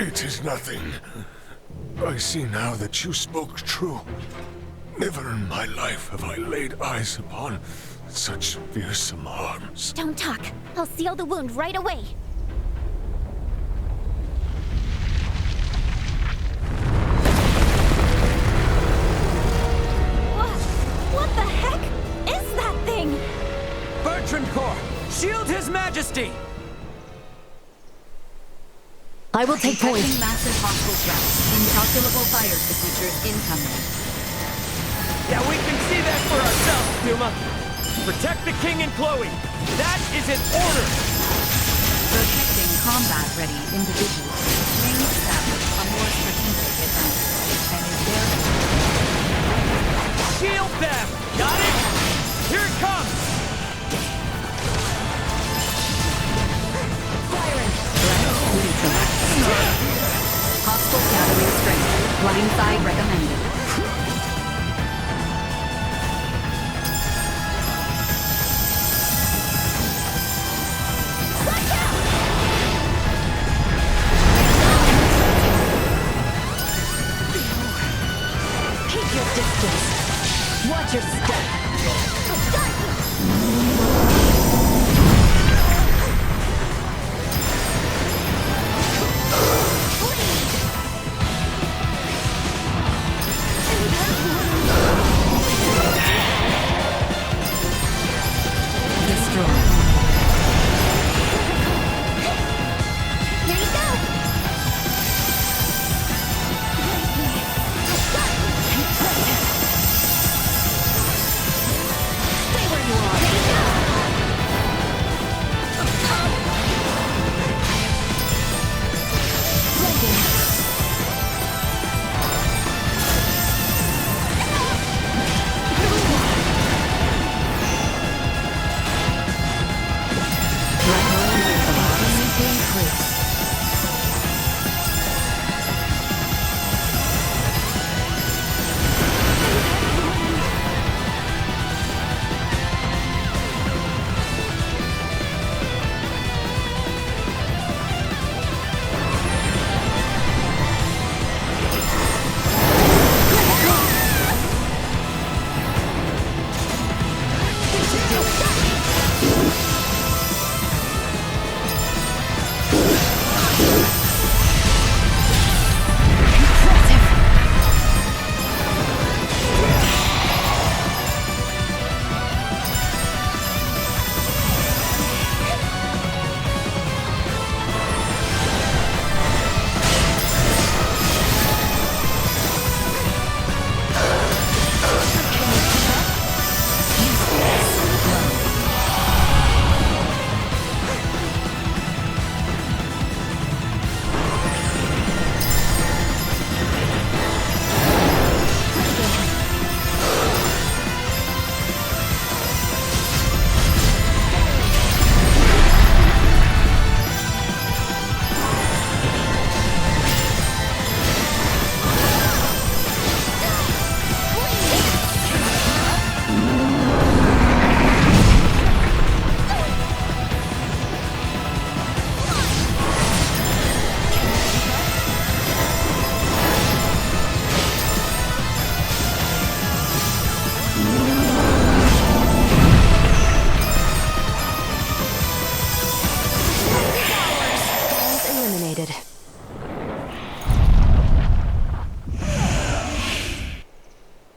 It is nothing. I see now that you spoke true. Never in my life have I laid eyes upon such fearsome arms. Don't talk. I'll seal the wound right away. What the heck is that thing? Bertrand Corps, shield His Majesty! I will take point. Detecting massive hostile threats. Incalculable fire signatures incoming. Yeah, we can see that for ourselves, Duma. Protect the King and Chloe. That is an order. Protecting combat-ready individuals may establish a more strategic advantage and is therefore... Shield them! Got it? Here it comes! Hostile gathering strength. Blindside recommended. Keep your distance. Watch your step.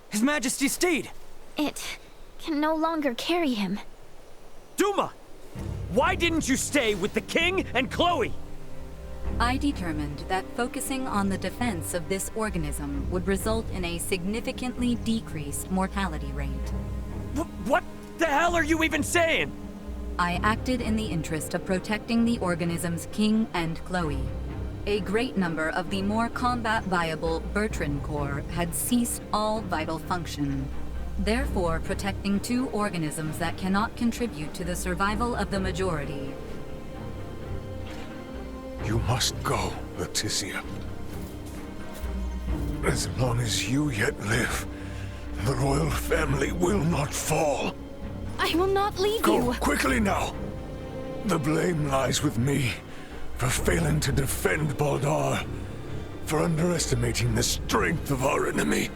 His Majesty's steed! It can no longer carry him. Duma! Why didn't you stay with the King and Chloe? I determined that focusing on the defense of this organism would result in a significantly decreased mortality rate. What the hell are you even saying? I acted in the interest of protecting the organism's King and Chloe. A great number of the more combat-viable Bertrand Corps had ceased all vital function. Therefore, protecting two organisms that cannot contribute to the survival of the majority. You must go, Leticia. As long as you yet live, the royal family will not fall. I will not leave Go you. quickly now. The blame lies with me. for failing to defend Baldar, for underestimating the strength of our enemy.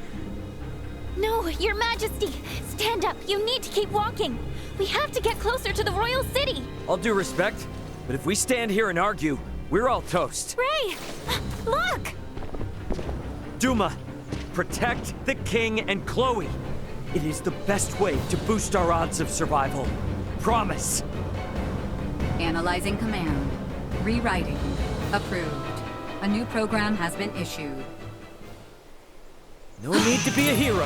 No, Your Majesty! Stand up! You need to keep walking! We have to get closer to the royal city! All due respect, but if we stand here and argue, we're all toast. Ray! Look! Duma, protect the king and Chloe. It is the best way to boost our odds of survival. Promise. Analyzing command. Rewriting. Approved. A new program has been issued. No need to be a hero.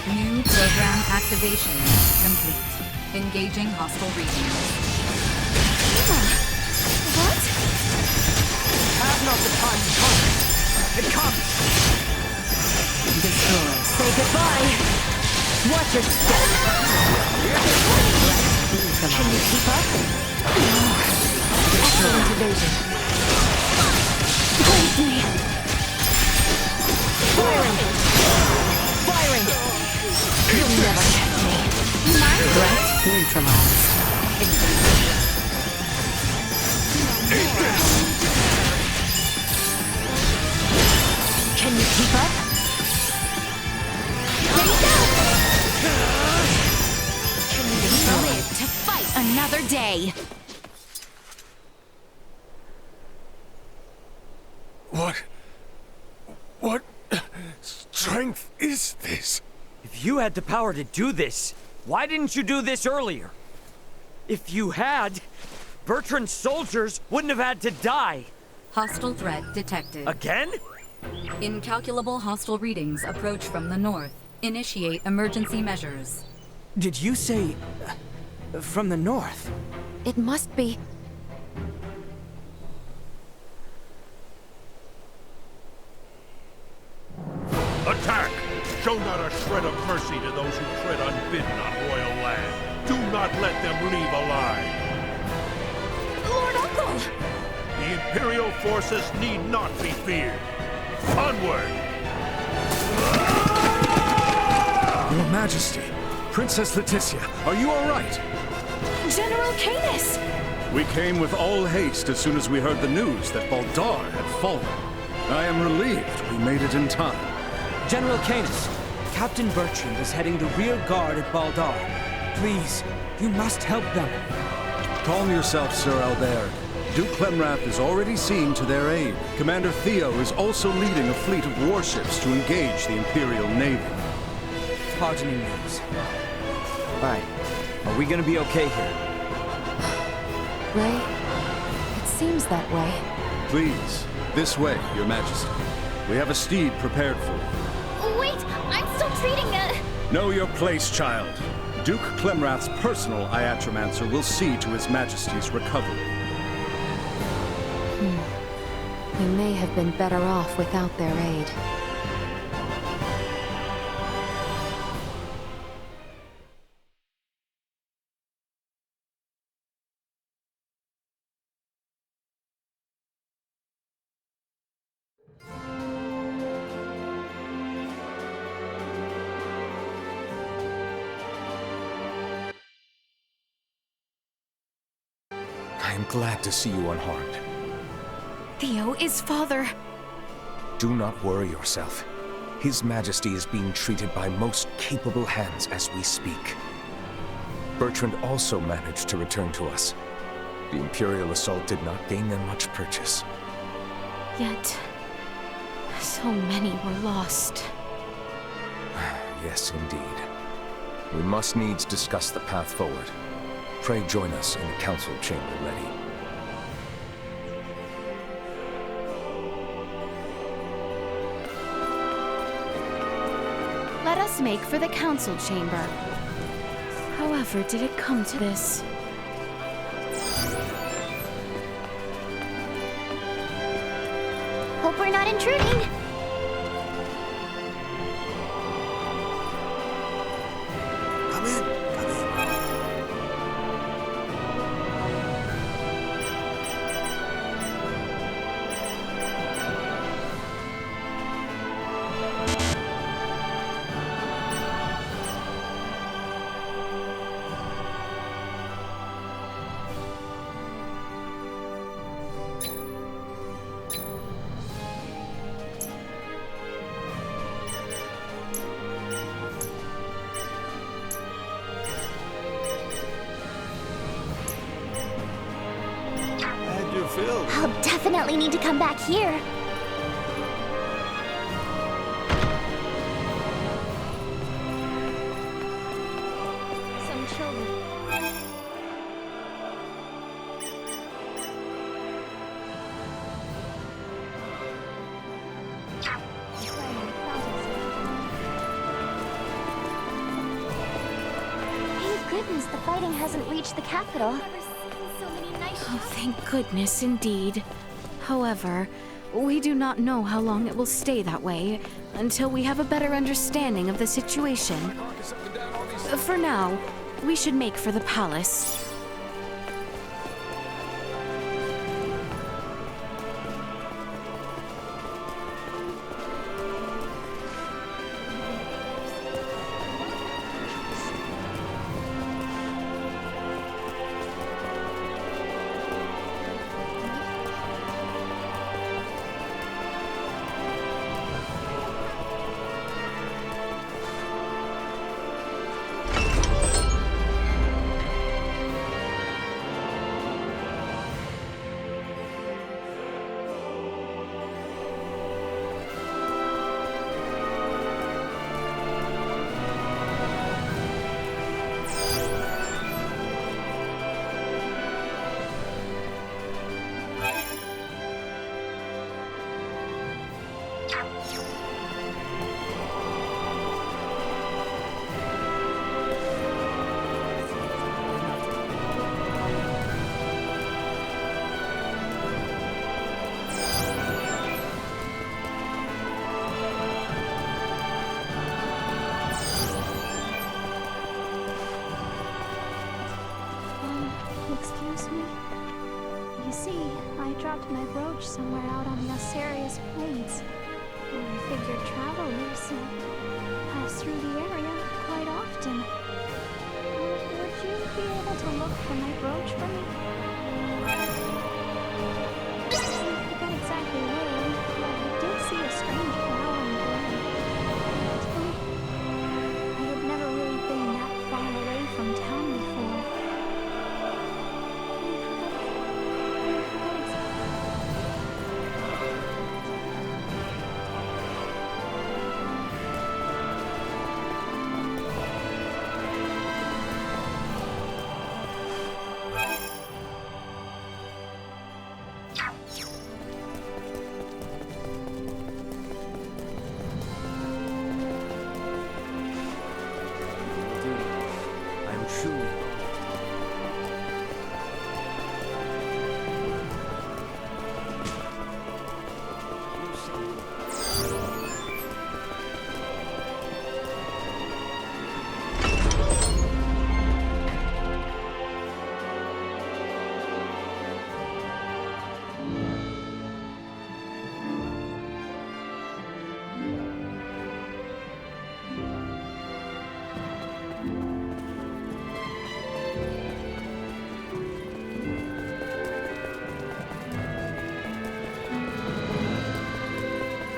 New program activation complete. Engaging hostile regions. What? Have not the time to come. It comes. Destroy. Say goodbye! Watch your step! Can you keep up? Excellent evasion. Praise me! Firing! Firing! You'll never catch me. Threat neutralized. Can you keep up? Live to fight another day! What strength is this? If you had the power to do this, why didn't you do this earlier? If you had, Bertrand's soldiers wouldn't have had to die. Hostile threat detected. Again? Incalculable hostile readings approach from the north. Initiate emergency measures. Did you say... from the north? It must be. Attack! Show not a shred of mercy to those who tread unbidden on royal land. Do not let them leave alive. Lord Uncle! The Imperial forces need not be feared. Onward! Your Majesty, Princess Leticia, are you all right? General Canis! We came with all haste as soon as we heard the news that Baldar had fallen. I am relieved we made it in time. General Canis, Captain Bertrand is heading the rear guard at Baldar. Please, you must help them. Calm yourself, Sir Albert. Duke Clemrath is already seeing to their aid. Commander Theo is also leading a fleet of warships to engage the Imperial Navy. Heartening news. Alright, are we gonna be okay here? Ray, it seems that way. Please, this way, Your Majesty. We have a steed prepared for you. Wait, I'm still treating Know your place, child. Duke Clemrath's personal Iatromancer will see to His Majesty's recovery. We may have been better off without their aid. I am glad to see you unharmed. Theo is father. Do not worry yourself. His Majesty is being treated by most capable hands as we speak. Bertrand also managed to return to us. The Imperial assault did not gain them much purchase. Yet, so many were lost. Yes, indeed. We must needs discuss the path forward. Pray join us in the council chamber ready. Let us make for the council chamber. However, did it come to this? Hope we're not intruding. Come in, come in. definitely need to come back here. Some children. Thank goodness the fighting hasn't reached the capital. Oh, thank goodness, indeed. However, we do not know how long it will stay that way until we have a better understanding of the situation. For now, we should make for the palace. Excuse me? You see, I dropped my brooch somewhere out on the Osarius Plains. And I figured travelers pass through the area quite often. Would you be able to look for my brooch for me? I forget exactly where, but I did see a strange flowering bird. I had never really been that far away from town before. I'm truly...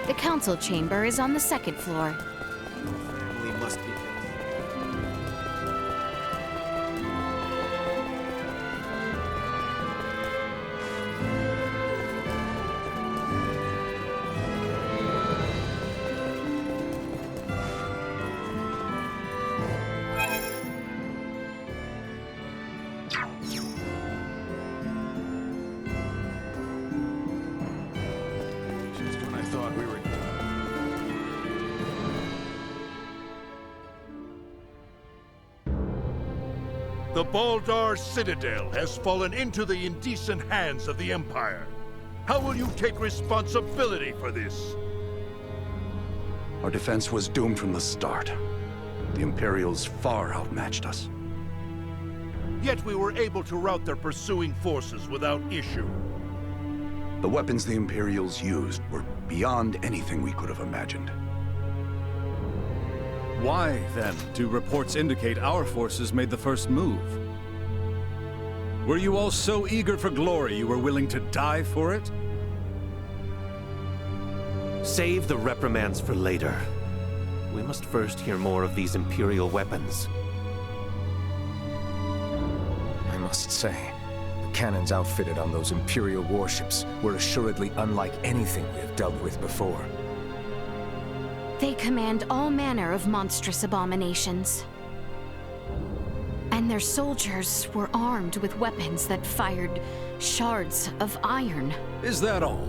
The council chamber is on the second floor. Family must be... Just when I thought we were... The Baldar Citadel has fallen into the indecent hands of the Empire. How will you take responsibility for this? Our defense was doomed from the start. The Imperials far outmatched us. Yet we were able to rout their pursuing forces without issue. The weapons the Imperials used were beyond anything we could have imagined. Why, then, do reports indicate our forces made the first move? Were you all so eager for glory you were willing to die for it? Save the reprimands for later. We must first hear more of these Imperial weapons. I must say, the cannons outfitted on those Imperial warships were assuredly unlike anything we have dealt with before. They command all manner of monstrous abominations. And their soldiers were armed with weapons that fired shards of iron. Is that all?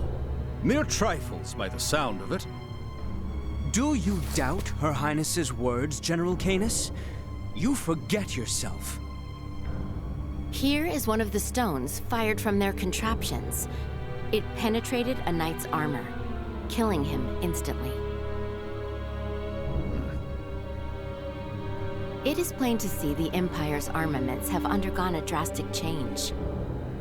Mere trifles by the sound of it. Do you doubt Her Highness's words, General Canis? You forget yourself. Here is one of the stones fired from their contraptions. It penetrated a knight's armor, killing him instantly. It is plain to see the Empire's armaments have undergone a drastic change.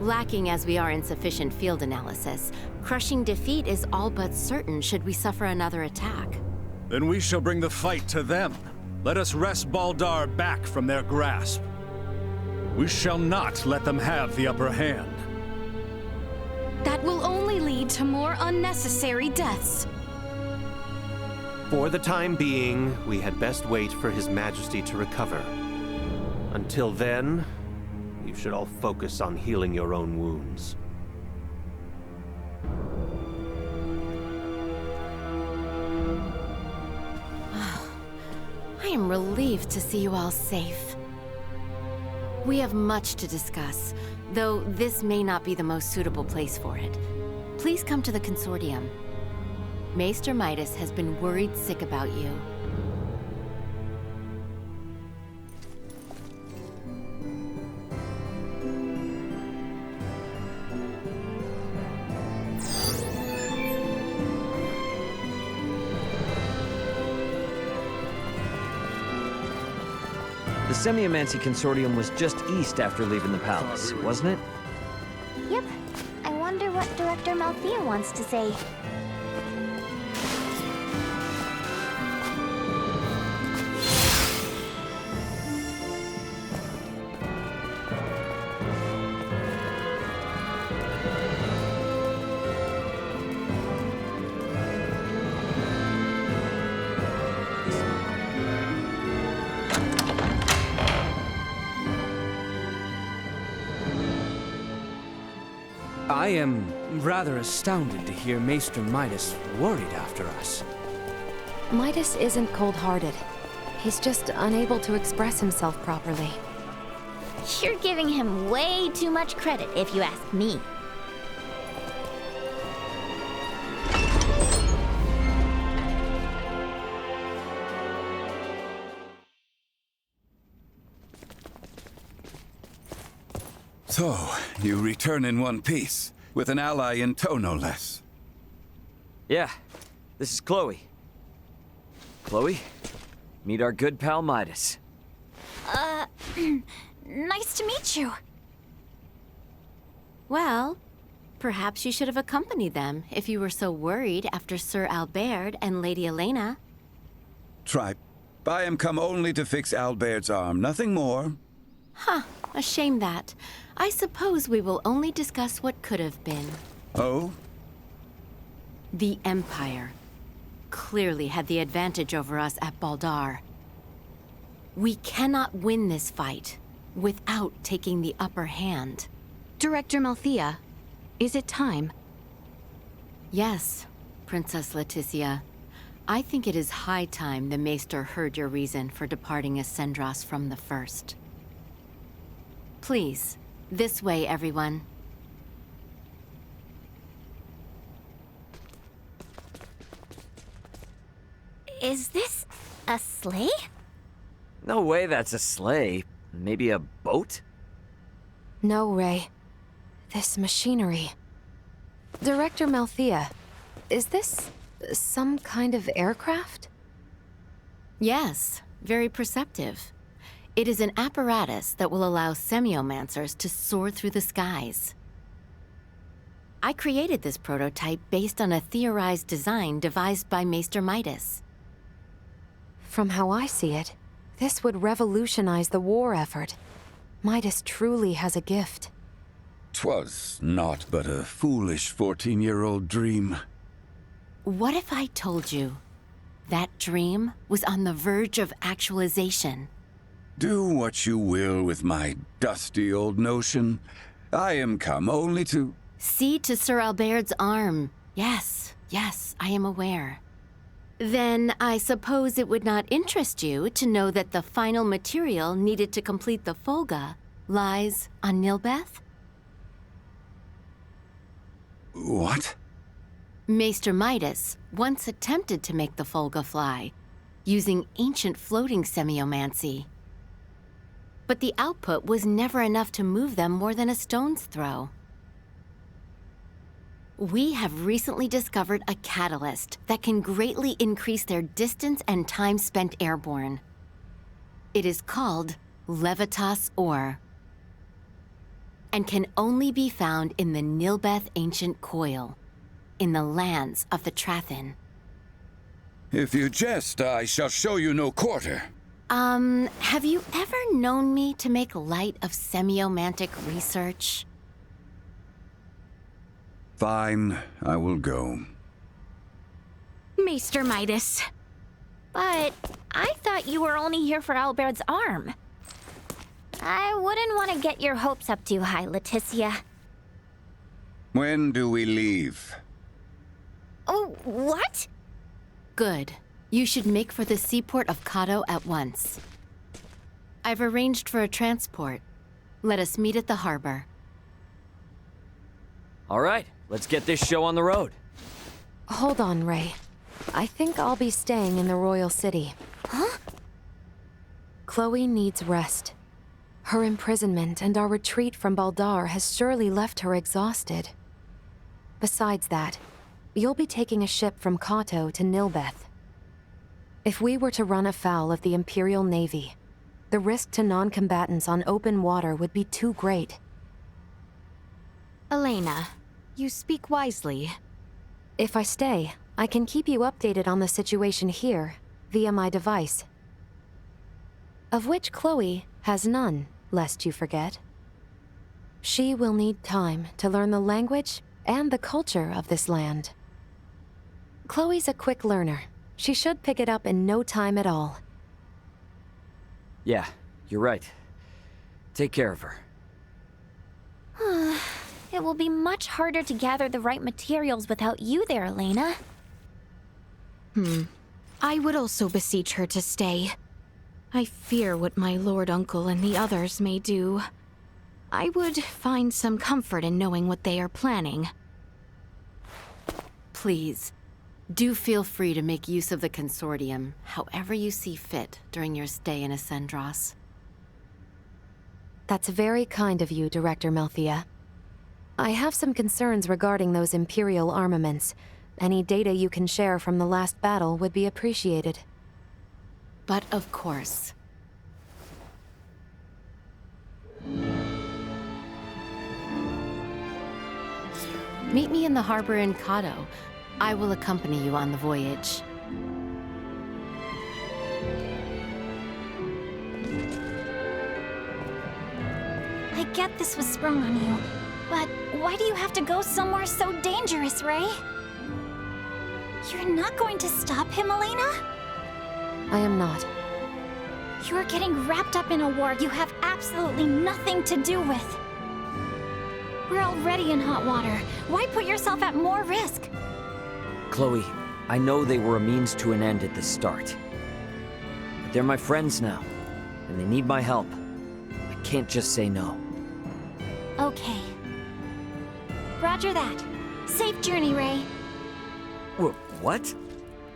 Lacking as we are in sufficient field analysis, crushing defeat is all but certain should we suffer another attack. Then we shall bring the fight to them. Let us wrest Baldar back from their grasp. We shall not let them have the upper hand. That will only lead to more unnecessary deaths. For the time being, we had best wait for His Majesty to recover. Until then, you should all focus on healing your own wounds. I am relieved to see you all safe. We have much to discuss, though this may not be the most suitable place for it. Please come to the Consortium. Maester Midas has been worried sick about you. The Semiomancy Consortium was just east after leaving the palace, wasn't it? Yep. I wonder what Director Malthea wants to say. I am rather astounded to hear Maester Midas worried after us. Midas isn't cold-hearted. He's just unable to express himself properly. You're giving him way too much credit, if you ask me. So, you return in one piece, with an ally in tow no less. Yeah, this is Chloe. Chloe, meet our good pal Midas. Nice to meet you. Well, perhaps you should have accompanied them if you were so worried after Sir Albert and Lady Elena. Tripe, I am come only to fix Albert's arm, nothing more. Huh, a shame that. I suppose we will only discuss what could have been. Oh? The Empire clearly had the advantage over us at Baldar. We cannot win this fight without taking the upper hand. Director Malthea, is it time? Yes, Princess Leticia. I think it is high time the Maester heard your reason for departing Ascendros from the first. Please, this way, everyone. Is this a sleigh? No way that's a sleigh. Maybe a boat? No, Ray. This machinery. Director Malthea, is this some kind of aircraft? Yes, very perceptive. It is an apparatus that will allow semiomancers to soar through the skies. I created this prototype based on a theorized design devised by Maester Midas. From how I see it, this would revolutionize the war effort. Midas truly has a gift. 'Twas naught but a foolish 14-year-old dream. What if I told you that dream was on the verge of actualization? Do what you will with my dusty old notion. I am come only to... See to Sir Albert's arm. Yes, I am aware. Then I suppose it would not interest you to know that the final material needed to complete the Folga lies on Nilbeth? What? Maester Midas once attempted to make the Folga fly, using ancient floating semiomancy. But the output was never enough to move them more than a stone's throw. We have recently discovered a catalyst that can greatly increase their distance and time spent airborne. It is called Levitas Ore, and can only be found in the Nilbeth Ancient Coil, in the lands of the Trathin. If you jest, I shall show you no quarter. Have you ever known me to make light of semiomantic research? Fine, I will go. Maester Midas. But I thought you were only here for Albert's arm. I wouldn't want to get your hopes up too high, Leticia. When do we leave? Oh, what? Good. You should make for the seaport of Kato at once. I've arranged for a transport. Let us meet at the harbor. All right, let's get this show on the road. Hold on, Ray. I think I'll be staying in the Royal City. Huh? Chloe needs rest. Her imprisonment and our retreat from Baldar has surely left her exhausted. Besides that, you'll be taking a ship from Kato to Nilbeth. If we were to run afoul of the Imperial Navy, the risk to non-combatants on open water would be too great. Elena, you speak wisely. If I stay, I can keep you updated on the situation here, via my device. Of which Chloe has none, lest you forget. She will need time to learn the language and the culture of this land. Chloe's a quick learner. She should pick it up in no time at all. Yeah, you're right. Take care of her. It will be much harder to gather the right materials without you there, Elena. I would also beseech her to stay. I fear what my lord uncle and the others may do. I would find some comfort in knowing what they are planning. Please, do feel free to make use of the consortium, however you see fit during your stay in Ascendros. That's very kind of you, Director Melthia. I have some concerns regarding those Imperial armaments. Any data you can share from the last battle would be appreciated. But of course. Meet me in the harbor in Kato. I will accompany you on the voyage. I get this was sprung on you, but why do you have to go somewhere so dangerous, Ray? You're not going to stop him, Elena? I am not. You're getting wrapped up in a war you have absolutely nothing to do with. We're already in hot water. Why put yourself at more risk? Chloe, I know they were a means to an end at the start. But they're my friends now, and they need my help. I can't just say no. Okay. Roger that. Safe journey, Ray. What?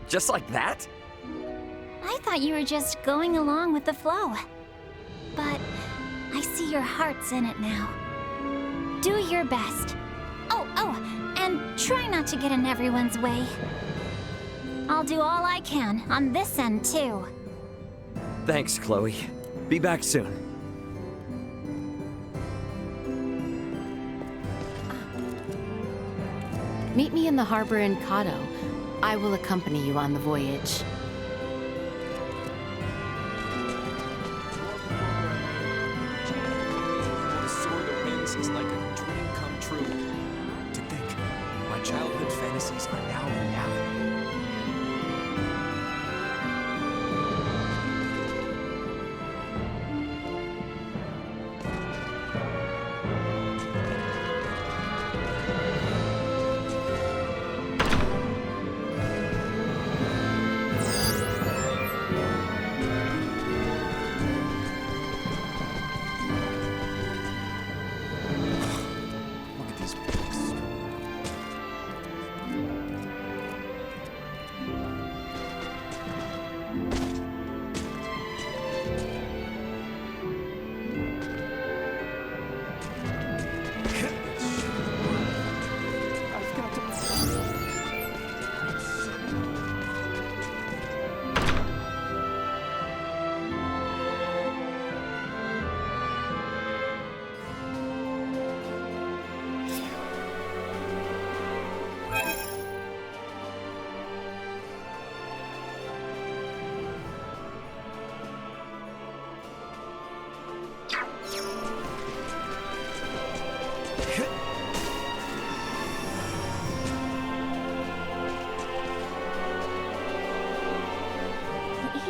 Just like that? I thought you were just going along with the flow. But I see your heart's in it now. Do your best. Oh, and try not to get in everyone's way. I'll do all I can on this end, too. Thanks, Chloe. Be back soon. Meet me in the harbor in Kato. I will accompany you on the voyage. The Sword of Winds is like a dream come true. To think, my childhood fantasies are now reality.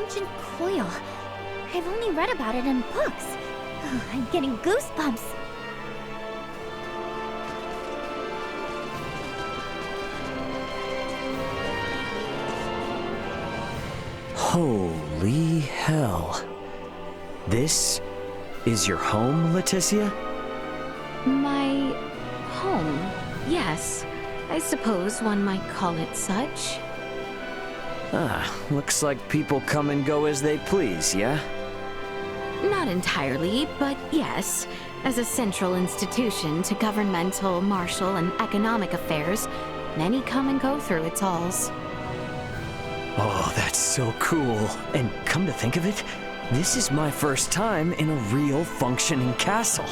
ancient coil. I've only read about it in books. I'm getting goosebumps. Holy hell. This is your home, Leticia? My home, yes. I suppose one might call it such. Looks like people come and go as they please, yeah? Not entirely, but yes. As a central institution to governmental, martial, and economic affairs, many come and go through its halls. Oh, that's so cool. And come to think of it, this is my first time in a real functioning castle.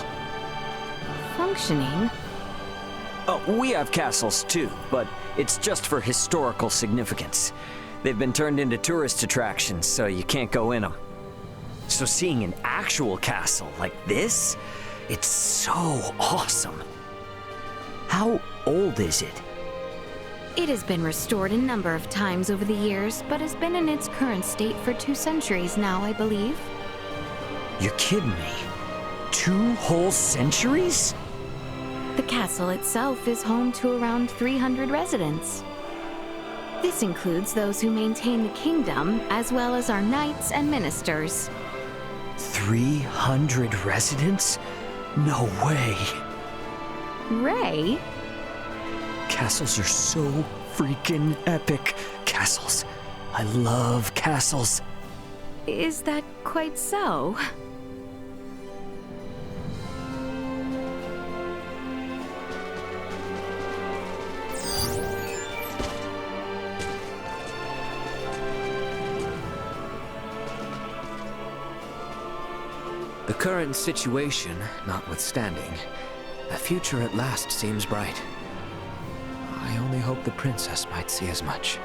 Functioning? Oh, we have castles too, but it's just for historical significance. They've been turned into tourist attractions, so you can't go in them. So seeing an actual castle like this, it's so awesome. How old is it? It has been restored a number of times over the years, but has been in its current state for 2 centuries now, I believe. You're kidding me? 2 whole centuries? The castle itself is home to around 300 residents. This includes those who maintain the kingdom, as well as our knights and ministers. 300 residents? No way. Ray? Castles are so freaking epic. Castles. I love castles. Is that quite so? The current situation notwithstanding, the future at last seems bright. I only hope the princess might see as much.